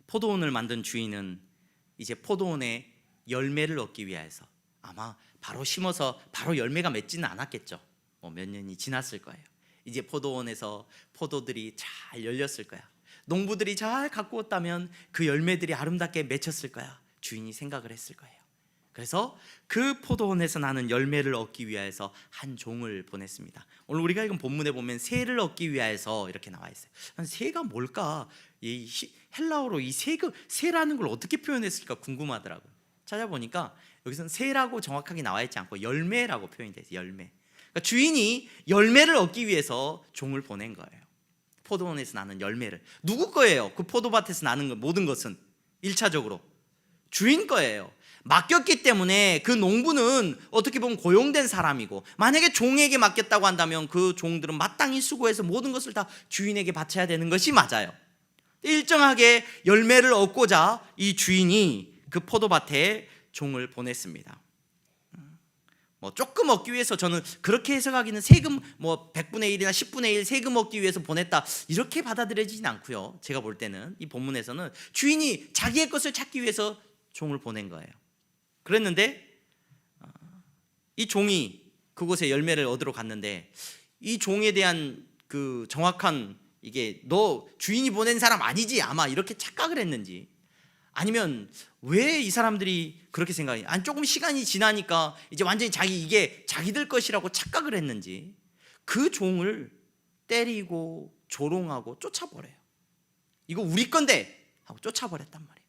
포도원을 만든 주인은 이제 포도원에 열매를 얻기 위해서 아마 바로 심어서 바로 열매가 맺지는 않았겠죠. 몇 년이 지났을 거예요. 이제 포도원에서 포도들이 잘 열렸을 거야. 농부들이 잘 가꾸었다면 그 열매들이 아름답게 맺혔을 거야. 주인이 생각을 했을 거예요. 그래서 그 포도원에서 나는 열매를 얻기 위해서 한 종을 보냈습니다. 오늘 우리가 읽은 본문에 보면 새를 얻기 위해서 이렇게 나와 있어요. 새가 뭘까? 이 헬라어로 이 새라는 걸 어떻게 표현했을까 궁금하더라고요. 찾아보니까 여기서는 새라고 정확하게 나와 있지 않고 열매라고 표현이 되어 있어요. 열매. 그러니까 주인이 열매를 얻기 위해서 종을 보낸 거예요. 포도원에서 나는 열매를. 누구 거예요? 그 포도밭에서 나는 모든 것은 1차적으로 주인 거예요. 맡겼기 때문에 그 농부는 어떻게 보면 고용된 사람이고, 만약에 종에게 맡겼다고 한다면 그 종들은 마땅히 수고해서 모든 것을 다 주인에게 바쳐야 되는 것이 맞아요. 일정하게 열매를 얻고자 이 주인이 그 포도밭에 종을 보냈습니다. 조금 얻기 위해서, 저는 그렇게 해석하기는 세금 100분의 1이나 10분의 1 세금 얻기 위해서 보냈다, 이렇게 받아들여지진 않고요. 제가 볼 때는 이 본문에서는 주인이 자기의 것을 찾기 위해서 종을 보낸 거예요. 그랬는데 이 종이 그곳에 열매를 얻으러 갔는데, 이 종에 대한 그 정확한, 이게 너 주인이 보낸 사람 아니지, 아마 이렇게 착각을 했는지, 아니면 왜 이 사람들이 그렇게 생각해? 아니, 조금 시간이 지나니까 이제 완전히 이게 자기들 것이라고 착각을 했는지 그 종을 때리고 조롱하고 쫓아버려요. 이거 우리 건데 하고 쫓아버렸단 말이에요.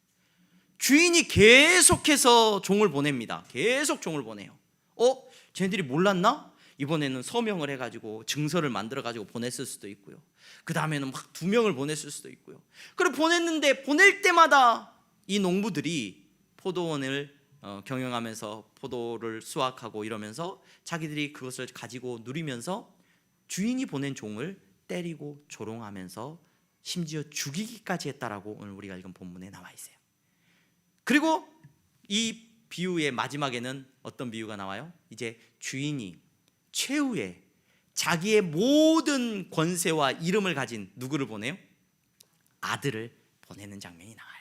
주인이 계속해서 종을 보냅니다. 계속 종을 보내요. 쟤네들이 몰랐나? 이번에는 서명을 해가지고 증서를 만들어가지고 보냈을 수도 있고요. 그 다음에는 막 2명을 보냈을 수도 있고요. 그리고 보냈는데, 보낼 때마다 이 농부들이 포도원을 경영하면서 포도를 수확하고 이러면서 자기들이 그것을 가지고 누리면서 주인이 보낸 종을 때리고 조롱하면서 심지어 죽이기까지 했다라고 오늘 우리가 읽은 본문에 나와 있어요. 그리고 이 비유의 마지막에는 어떤 비유가 나와요? 이제 주인이 최후에 자기의 모든 권세와 이름을 가진 누구를 보내요? 아들을 보내는 장면이 나와요.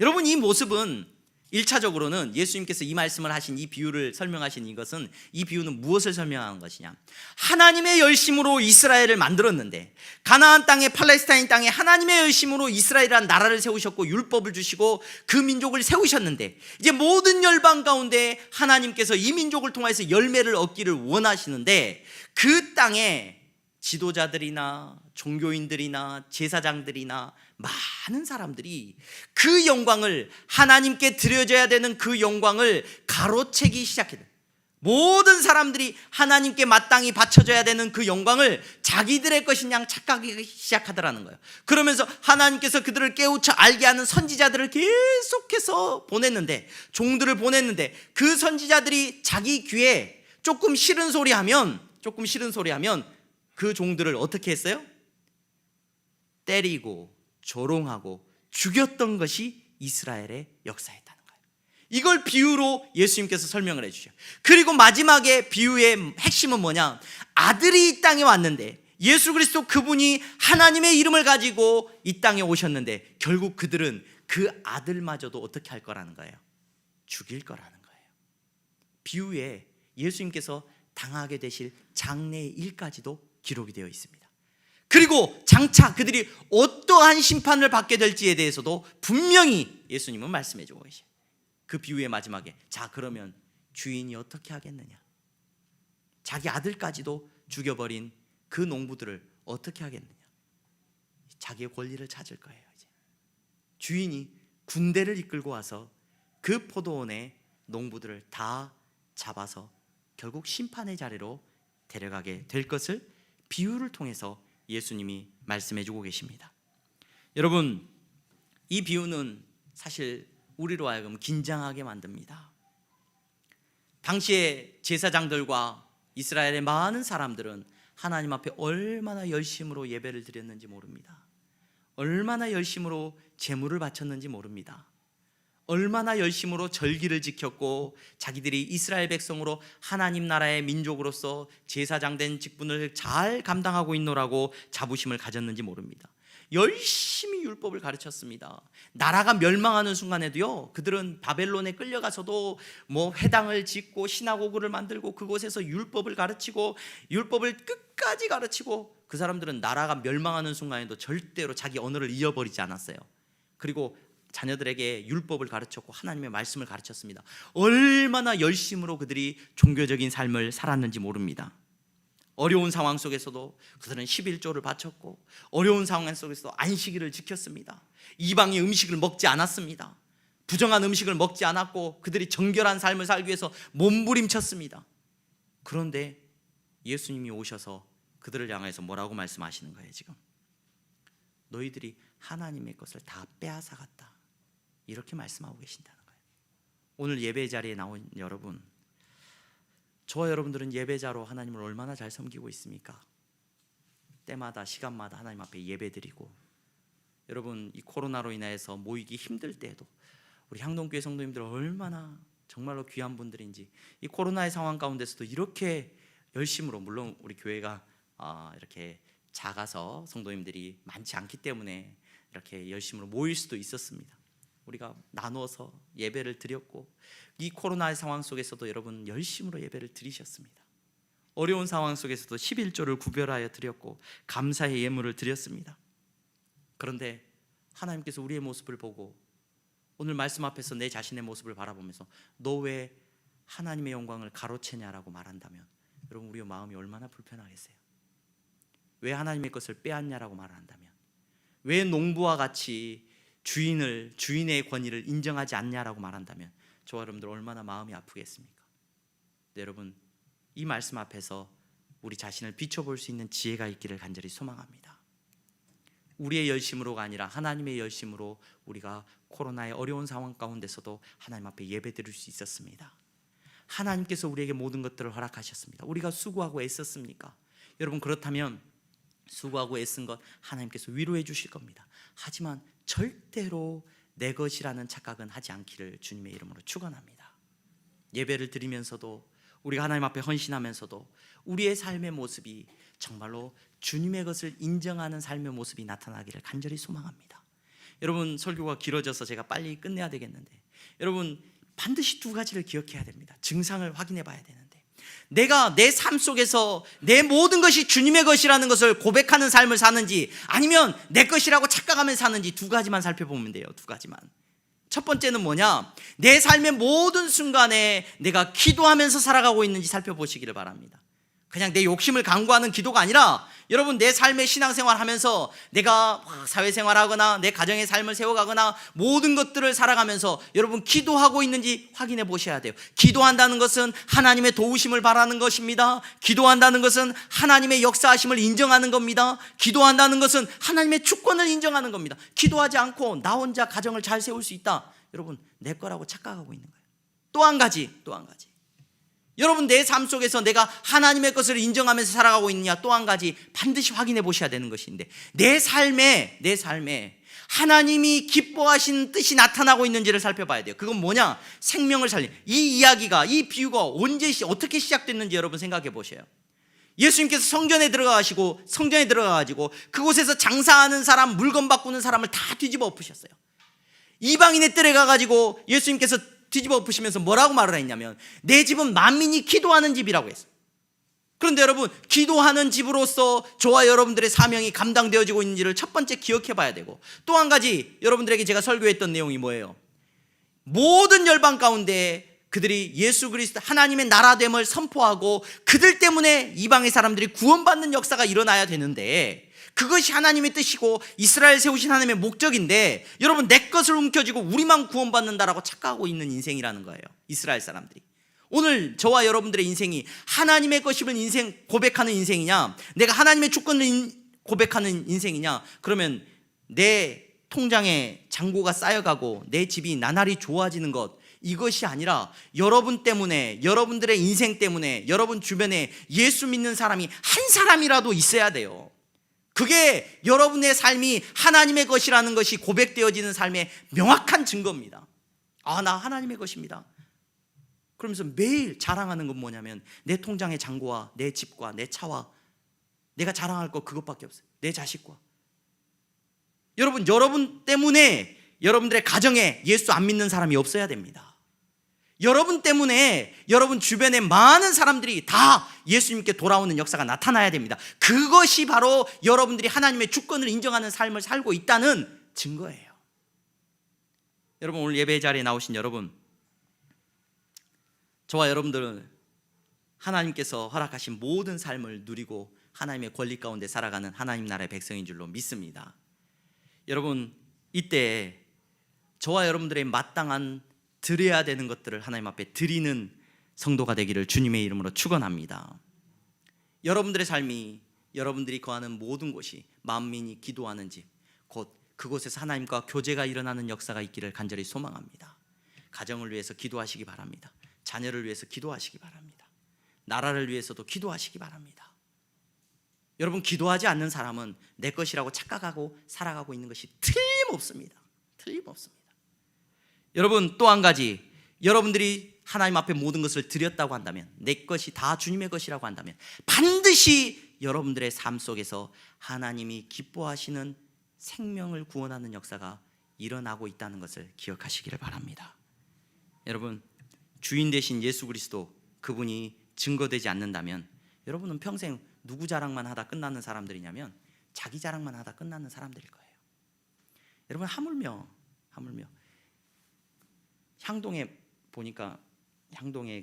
여러분, 이 모습은 1차적으로는 예수님께서 이 말씀을 하신, 이 비유를 설명하신 이것은, 이 비유는 무엇을 설명하는 것이냐? 하나님의 열심으로 이스라엘을 만들었는데, 가나안 땅에, 팔레스타인 땅에 하나님의 열심으로 이스라엘이라는 나라를 세우셨고 율법을 주시고 그 민족을 세우셨는데, 이제 모든 열방 가운데 하나님께서 이 민족을 통해서 열매를 얻기를 원하시는데, 그 땅에 지도자들이나 종교인들이나 제사장들이나 많은 사람들이 그 영광을, 하나님께 드려져야 되는 그 영광을 가로채기 시작해요. 모든 사람들이 하나님께 마땅히 바쳐져야 되는 그 영광을 자기들의 것인 양 착각하기 시작하더라는 거예요. 그러면서 하나님께서 그들을 깨우쳐 알게 하는 선지자들을 계속해서 보냈는데, 종들을 보냈는데, 그 선지자들이 자기 귀에 조금 싫은 소리 하면 그 종들을 어떻게 했어요? 때리고 조롱하고 죽였던 것이 이스라엘의 역사였다는 거예요. 이걸 비유로 예수님께서 설명을 해주셔. 그리고 마지막에 비유의 핵심은 뭐냐? 아들이 이 땅에 왔는데, 예수 그리스도 그분이 하나님의 이름을 가지고 이 땅에 오셨는데, 결국 그들은 그 아들마저도 어떻게 할 거라는 거예요? 죽일 거라는 거예요. 비유에 예수님께서 당하게 되실 장래의 일까지도 기록이 되어 있습니다. 그리고 장차 그들이 어떠한 심판을 받게 될지에 대해서도 분명히 예수님은 말씀해 주고 계셔요. 그 비유의 마지막에, 자, 그러면 주인이 어떻게 하겠느냐? 자기 아들까지도 죽여버린 그 농부들을 어떻게 하겠느냐? 자기의 권리를 찾을 거예요. 이제 주인이 군대를 이끌고 와서 그 포도원의 농부들을 다 잡아서 결국 심판의 자리로 데려가게 될 것을 비유를 통해서 예수님이 말씀해 주고 계십니다. 여러분, 이 비유는 사실 우리로 하여금 긴장하게 만듭니다. 당시에 제사장들과 이스라엘의 많은 사람들은 하나님 앞에 얼마나 열심으로 예배를 드렸는지 모릅니다. 얼마나 열심으로 제물을 바쳤는지 모릅니다. 얼마나 열심으로 절기를 지켰고 자기들이 이스라엘 백성으로 하나님 나라의 민족으로서 제사장된 직분을 잘 감당하고 있노라고 자부심을 가졌는지 모릅니다. 열심히 율법을 가르쳤습니다. 나라가 멸망하는 순간에도요, 그들은 바벨론에 끌려가서도 회당을 짓고 시나고그를 만들고 그곳에서 율법을 가르치고 율법을 끝까지 가르치고, 그 사람들은 나라가 멸망하는 순간에도 절대로 자기 언어를 잃어버리지 않았어요. 그리고 자녀들에게 율법을 가르쳤고 하나님의 말씀을 가르쳤습니다. 얼마나 열심으로 그들이 종교적인 삶을 살았는지 모릅니다. 어려운 상황 속에서도 그들은 11조를 바쳤고, 어려운 상황 속에서도 안식일을 지켰습니다. 이방의 음식을 먹지 않았습니다. 부정한 음식을 먹지 않았고 그들이 정결한 삶을 살기 위해서 몸부림쳤습니다. 그런데 예수님이 오셔서 그들을 향해서 뭐라고 말씀하시는 거예요? 지금 너희들이 하나님의 것을 다 빼앗아갔다, 이렇게 말씀하고 계신다는 거예요. 오늘 예배 자리에 나온 여러분, 저와 여러분들은 예배자로 하나님을 얼마나 잘 섬기고 있습니까? 때마다 시간마다 하나님 앞에 예배드리고, 여러분 이 코로나로 인해서 모이기 힘들 때에도 우리 향동교회 성도님들 얼마나 정말로 귀한 분들인지, 이 코로나의 상황 가운데서도 이렇게 열심으로, 물론 우리 교회가 이렇게 작아서 성도님들이 많지 않기 때문에 이렇게 열심으로 모일 수도 있었습니다. 우리가 나누어서 예배를 드렸고, 이 코로나의 상황 속에서도 여러분 열심으로 예배를 드리셨습니다. 어려운 상황 속에서도 11조를 구별하여 드렸고 감사의 예물을 드렸습니다. 그런데 하나님께서 우리의 모습을 보고 오늘 말씀 앞에서 내 자신의 모습을 바라보면서 너 왜 하나님의 영광을 가로채냐라고 말한다면, 여러분 우리의 마음이 얼마나 불편하겠어요? 왜 하나님의 것을 빼앗냐라고 말한다면, 왜 농부와 같이 주인의 권위를 인정하지 않냐라고 말한다면 저와 여러분들 얼마나 마음이 아프겠습니까? 네, 여러분 이 말씀 앞에서 우리 자신을 비춰볼 수 있는 지혜가 있기를 간절히 소망합니다. 우리의 열심으로가 아니라 하나님의 열심으로 우리가 코로나의 어려운 상황 가운데서도 하나님 앞에 예배드릴 수 있었습니다. 하나님께서 우리에게 모든 것들을 허락하셨습니다. 우리가 수고하고 애썼습니까? 여러분 그렇다면 수고하고 애쓴 것 하나님께서 위로해 주실 겁니다. 하지만 절대로 내 것이라는 착각은 하지 않기를 주님의 이름으로 축원합니다. 예배를 드리면서도 우리가 하나님 앞에 헌신하면서도 우리의 삶의 모습이 정말로 주님의 것을 인정하는 삶의 모습이 나타나기를 간절히 소망합니다. 여러분 설교가 길어져서 제가 빨리 끝내야 되겠는데, 여러분 반드시 두 가지를 기억해야 됩니다. 증상을 확인해 봐야 되는데, 내가 내 삶 속에서 내 모든 것이 주님의 것이라는 것을 고백하는 삶을 사는지, 아니면 내 것이라고 착각하면서 사는지, 두 가지만 살펴보면 돼요. 두 가지만. 첫 번째는 뭐냐? 내 삶의 모든 순간에 내가 기도하면서 살아가고 있는지 살펴보시기를 바랍니다. 그냥 내 욕심을 강구하는 기도가 아니라, 여러분 내 삶의 신앙생활 하면서 내가 사회생활하거나 내 가정의 삶을 세워가거나 모든 것들을 살아가면서 여러분 기도하고 있는지 확인해 보셔야 돼요. 기도한다는 것은 하나님의 도우심을 바라는 것입니다. 기도한다는 것은 하나님의 역사하심을 인정하는 겁니다. 기도한다는 것은 하나님의 주권을 인정하는 겁니다. 기도하지 않고 나 혼자 가정을 잘 세울 수 있다, 여러분 내 거라고 착각하고 있는 거예요. 또 한 가지, 여러분 내 삶 속에서 내가 하나님의 것을 인정하면서 살아가고 있느냐, 또 한 가지 반드시 확인해 보셔야 되는 것인데, 내 삶에 하나님이 기뻐하신 뜻이 나타나고 있는지를 살펴봐야 돼요. 그건 뭐냐? 생명을 살린 이 이야기가, 이 비유가 언제 어떻게 시작됐는지 여러분 생각해 보셔요. 예수님께서 성전에 들어가가지고 그곳에서 장사하는 사람, 물건 바꾸는 사람을 다 뒤집어 엎으셨어요. 이방인의 뜰에 가가지고 예수님께서 뒤집어 엎으시면서 뭐라고 말을 했냐면, 내 집은 만민이 기도하는 집이라고 했어요. 그런데 여러분 기도하는 집으로서 저와 여러분들의 사명이 감당되어지고 있는지를 첫 번째 기억해 봐야 되고, 또 한 가지 여러분들에게 제가 설교했던 내용이 뭐예요? 모든 열방 가운데 그들이 예수 그리스도 하나님의 나라됨을 선포하고 그들 때문에 이방의 사람들이 구원받는 역사가 일어나야 되는데, 그것이 하나님의 뜻이고 이스라엘 세우신 하나님의 목적인데, 여러분 내 것을 움켜쥐고 우리만 구원받는다라고 착각하고 있는 인생이라는 거예요. 이스라엘 사람들이. 오늘 저와 여러분들의 인생이 하나님의 것임을 고백하는 인생이냐, 내가 하나님의 주권을 고백하는 인생이냐, 그러면 내 통장에 잔고가 쌓여가고 내 집이 나날이 좋아지는 것, 이것이 아니라 여러분 때문에, 여러분들의 인생 때문에 여러분 주변에 예수 믿는 사람이 한 사람이라도 있어야 돼요. 그게 여러분의 삶이 하나님의 것이라는 것이 고백되어지는 삶의 명확한 증거입니다. 나 하나님의 것입니다. 그러면서 매일 자랑하는 건 뭐냐면, 내 통장의 잔고와 내 집과 내 차와 내가 자랑할 거 그것밖에 없어요. 내 자식과. 여러분 때문에 여러분들의 가정에 예수 안 믿는 사람이 없어야 됩니다. 여러분 때문에 여러분 주변에 많은 사람들이 다 예수님께 돌아오는 역사가 나타나야 됩니다. 그것이 바로 여러분들이 하나님의 주권을 인정하는 삶을 살고 있다는 증거예요. 여러분 오늘 예배 자리에 나오신 여러분, 저와 여러분들은 하나님께서 허락하신 모든 삶을 누리고 하나님의 권리 가운데 살아가는 하나님 나라의 백성인 줄로 믿습니다. 여러분 이때 저와 여러분들의 마땅한 드려야 되는 것들을 하나님 앞에 드리는 성도가 되기를 주님의 이름으로 축원합니다. 여러분들의 삶이, 여러분들이 거하는 모든 곳이 만민이 기도하는 집, 곧 그곳에서 하나님과 교제가 일어나는 역사가 있기를 간절히 소망합니다. 가정을 위해서 기도하시기 바랍니다. 자녀를 위해서 기도하시기 바랍니다. 나라를 위해서도 기도하시기 바랍니다. 여러분, 기도하지 않는 사람은 내 것이라고 착각하고 살아가고 있는 것이 틀림없습니다. 틀림없습니다. 여러분, 또 한 가지, 여러분들이 하나님 앞에 모든 것을 드렸다고 한다면, 내 것이 다 주님의 것이라고 한다면, 반드시 여러분들의 삶 속에서 하나님이 기뻐하시는 생명을 구원하는 역사가 일어나고 있다는 것을 기억하시기를 바랍니다. 여러분, 주인 되신 예수 그리스도, 그분이 증거되지 않는다면 여러분은 평생 누구 자랑만 하다 끝나는 사람들이냐면 자기 자랑만 하다 끝나는 사람들일 거예요. 여러분, 하물며 향동에 보니까, 향동에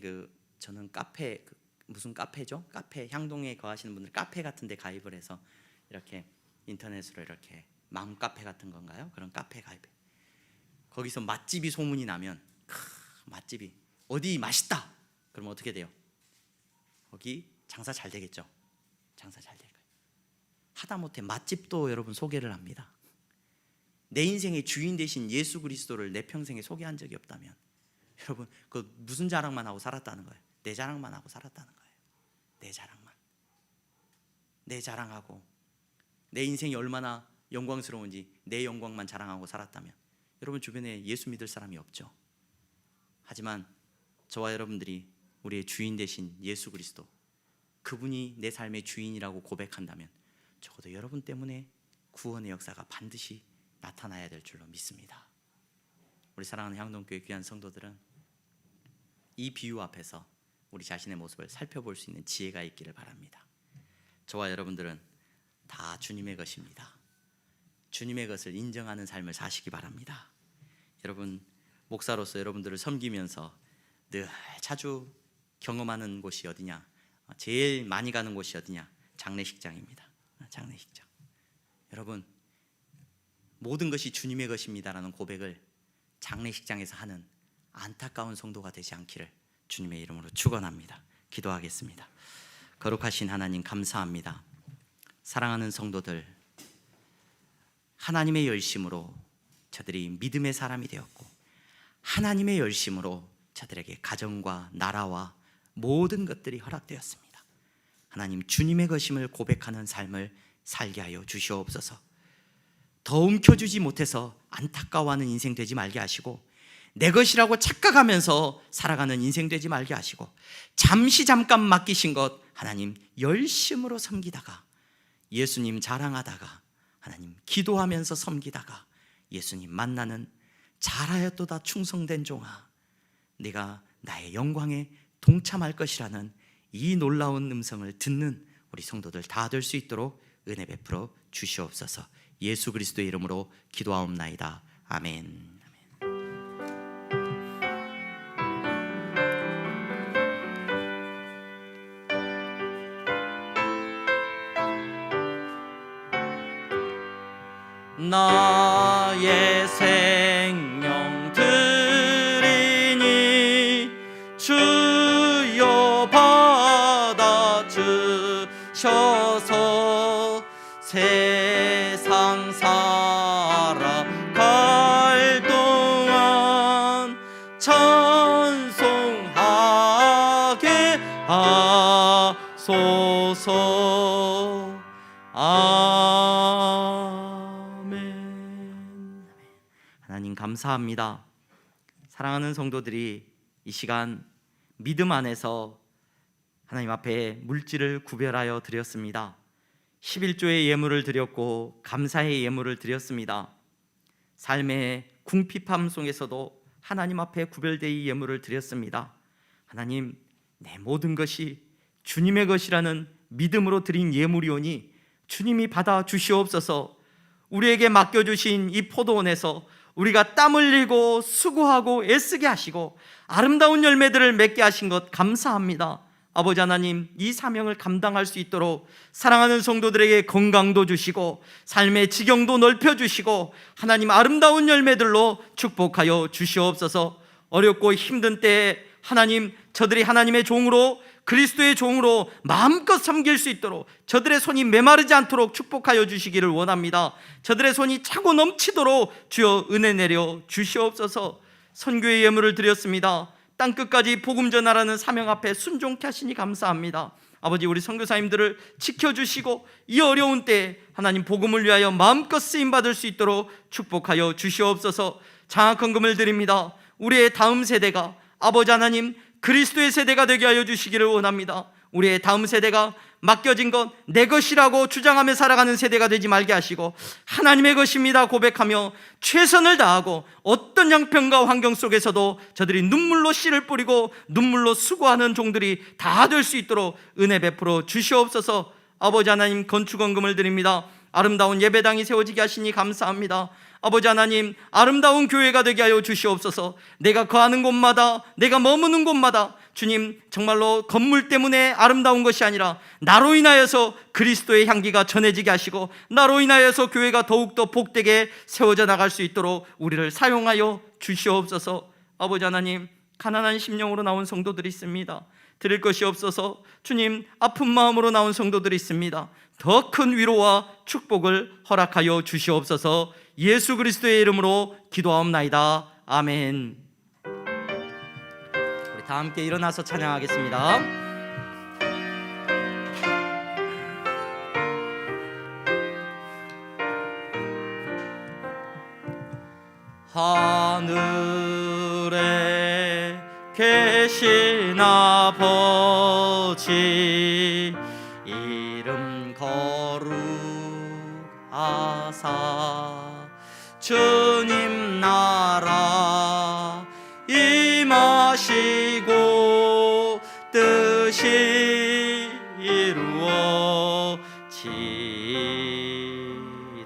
저는 카페, 무슨 카페죠? 카페, 향동에 거하시는 분들 카페 같은 데 가입을 해서 이렇게 인터넷으로 이렇게 맘카페 같은 건가요? 그런 카페 가입해. 거기서 맛집이 소문이 나면, 맛집이 어디 맛있다 그러면 어떻게 돼요? 거기 장사 잘 되겠죠? 장사 잘 될 거예요. 하다못해 맛집도 여러분 소개를 합니다. 내 인생의 주인 되신 예수 그리스도를 내 평생에 소개한 적이 없다면 여러분, 그 무슨 자랑만 하고 살았다는 거예요? 내 자랑만 하고 살았다는 거예요. 내 자랑만. 내 자랑하고 내 인생이 얼마나 영광스러운지 내 영광만 자랑하고 살았다면 여러분 주변에 예수 믿을 사람이 없죠. 하지만 저와 여러분들이 우리의 주인 되신 예수 그리스도, 그분이 내 삶의 주인이라고 고백한다면 적어도 여러분 때문에 구원의 역사가 반드시 나타나야 될 줄로 믿습니다. 우리 사랑하는 향동교회 귀한 성도들은 이 비유 앞에서 우리 자신의 모습을 살펴볼 수 있는 지혜가 있기를 바랍니다. 저와 여러분들은 다 주님의 것입니다. 주님의 것을 인정하는 삶을 사시기 바랍니다. 여러분, 목사로서 여러분들을 섬기면서 늘 자주 경험하는 곳이 어디냐? 제일 많이 가는 곳이 어디냐? 장례식장입니다. 장례식장. 여러분, 모든 것이 주님의 것입니다라는 고백을 장례식장에서 하는 안타까운 성도가 되지 않기를 주님의 이름으로 축원합니다. 기도하겠습니다. 거룩하신 하나님, 감사합니다. 사랑하는 성도들, 하나님의 열심으로 저들이 믿음의 사람이 되었고, 하나님의 열심으로 저들에게 가정과 나라와 모든 것들이 허락되었습니다. 하나님, 주님의 것임을 고백하는 삶을 살게 하여 주시옵소서. 더 움켜쥐지 못해서 안타까워하는 인생 되지 말게 하시고, 내 것이라고 착각하면서 살아가는 인생 되지 말게 하시고, 잠깐 맡기신 것 하나님 열심으로 섬기다가, 예수님 자랑하다가, 하나님 기도하면서 섬기다가 예수님 만나는 잘하였도다 충성된 종아, 네가 나의 영광에 동참할 것이라는 이 놀라운 음성을 듣는 우리 성도들 다 될 수 있도록 은혜 베풀어 주시옵소서. 예수 그리스도의 이름으로 기도하옵나이다. 아멘. 나의 생명 드리니 주여 받아 주셔서 세상 살아갈 동안 찬송하게 하소서. 하나님 감사합니다. 사랑하는 성도들이 이 시간 믿음 안에서 하나님 앞에 물질을 구별하여 드렸습니다. 11조의 예물을 드렸고 감사의 예물을 드렸습니다. 삶의 궁핍함 속에서도 하나님 앞에 구별되이 예물을 드렸습니다. 하나님, 내 모든 것이 주님의 것이라는 믿음으로 드린 예물이오니 주님이 받아 주시옵소서. 우리에게 맡겨주신 이 포도원에서 우리가 땀 흘리고 수고하고 애쓰게 하시고 아름다운 열매들을 맺게 하신 것 감사합니다. 아버지 하나님, 이 사명을 감당할 수 있도록 사랑하는 성도들에게 건강도 주시고 삶의 지경도 넓혀주시고 하나님 아름다운 열매들로 축복하여 주시옵소서. 어렵고 힘든 때에 하나님, 저들이 하나님의 종으로 그리스도의 종으로 마음껏 섬길 수 있도록 저들의 손이 메마르지 않도록 축복하여 주시기를 원합니다. 저들의 손이 차고 넘치도록 주여 은혜 내려 주시옵소서. 선교의 예물을 드렸습니다. 땅끝까지 복음 전하라는 사명 앞에 순종케 하시니 감사합니다. 아버지, 우리 선교사님들을 지켜주시고 이 어려운 때에 하나님 복음을 위하여 마음껏 쓰임받을 수 있도록 축복하여 주시옵소서. 장학헌금을 드립니다. 우리의 다음 세대가 아버지 하나님 그리스도의 세대가 되게 하여 주시기를 원합니다. 우리의 다음 세대가 맡겨진 것 내 것이라고 주장하며 살아가는 세대가 되지 말게 하시고 하나님의 것입니다 고백하며 최선을 다하고 어떤 형편과 환경 속에서도 저들이 눈물로 씨를 뿌리고 눈물로 수고하는 종들이 다 될 수 있도록 은혜 베풀어 주시옵소서. 아버지 하나님, 건축헌금을 드립니다. 아름다운 예배당이 세워지게 하시니 감사합니다. 아버지 하나님, 아름다운 교회가 되게 하여 주시옵소서. 내가 거하는 곳마다, 내가 머무는 곳마다 주님, 정말로 건물 때문에 아름다운 것이 아니라 나로 인하여서 그리스도의 향기가 전해지게 하시고 나로 인하여서 교회가 더욱더 복되게 세워져 나갈 수 있도록 우리를 사용하여 주시옵소서. 아버지 하나님, 가난한 심령으로 나온 성도들이 있습니다. 드릴 것이 없어서 주님 아픈 마음으로 나온 성도들이 있습니다. 더 큰 위로와 축복을 허락하여 주시옵소서. 예수 그리스도의 이름으로 기도하옵나이다. 아멘. 우리 다 함께 일어나서 찬양하겠습니다. 하늘에 계신 아버지 이름 거룩하사 주님 나라 임하시고 뜻이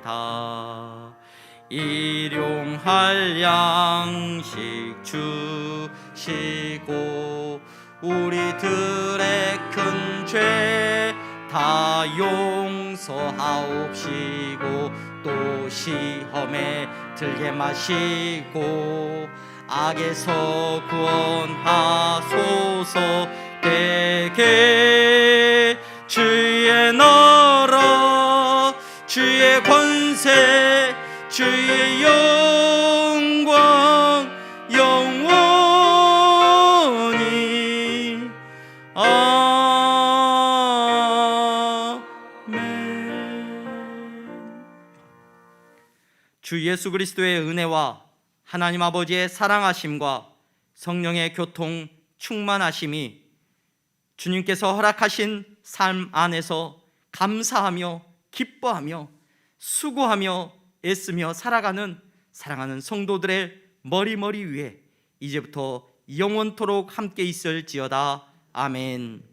이루어지다. 일용할 양식 주시고 우리들의 큰 죄 다 용서하옵시고 또 시험에 들게 마시고 악에서 구원하소서. 되게 주의 나라 주의 권세 주의 영광 영원히 아멘. 주 예수 그리스도의 은혜와 하나님 아버지의 사랑하심과 성령의 교통 충만하심이 주님께서 허락하신 삶 안에서 감사하며 기뻐하며 수고하며 애쓰며 살아가는 사랑하는 성도들의 머리 위에 이제부터 영원토록 함께 있을지어다. 아멘.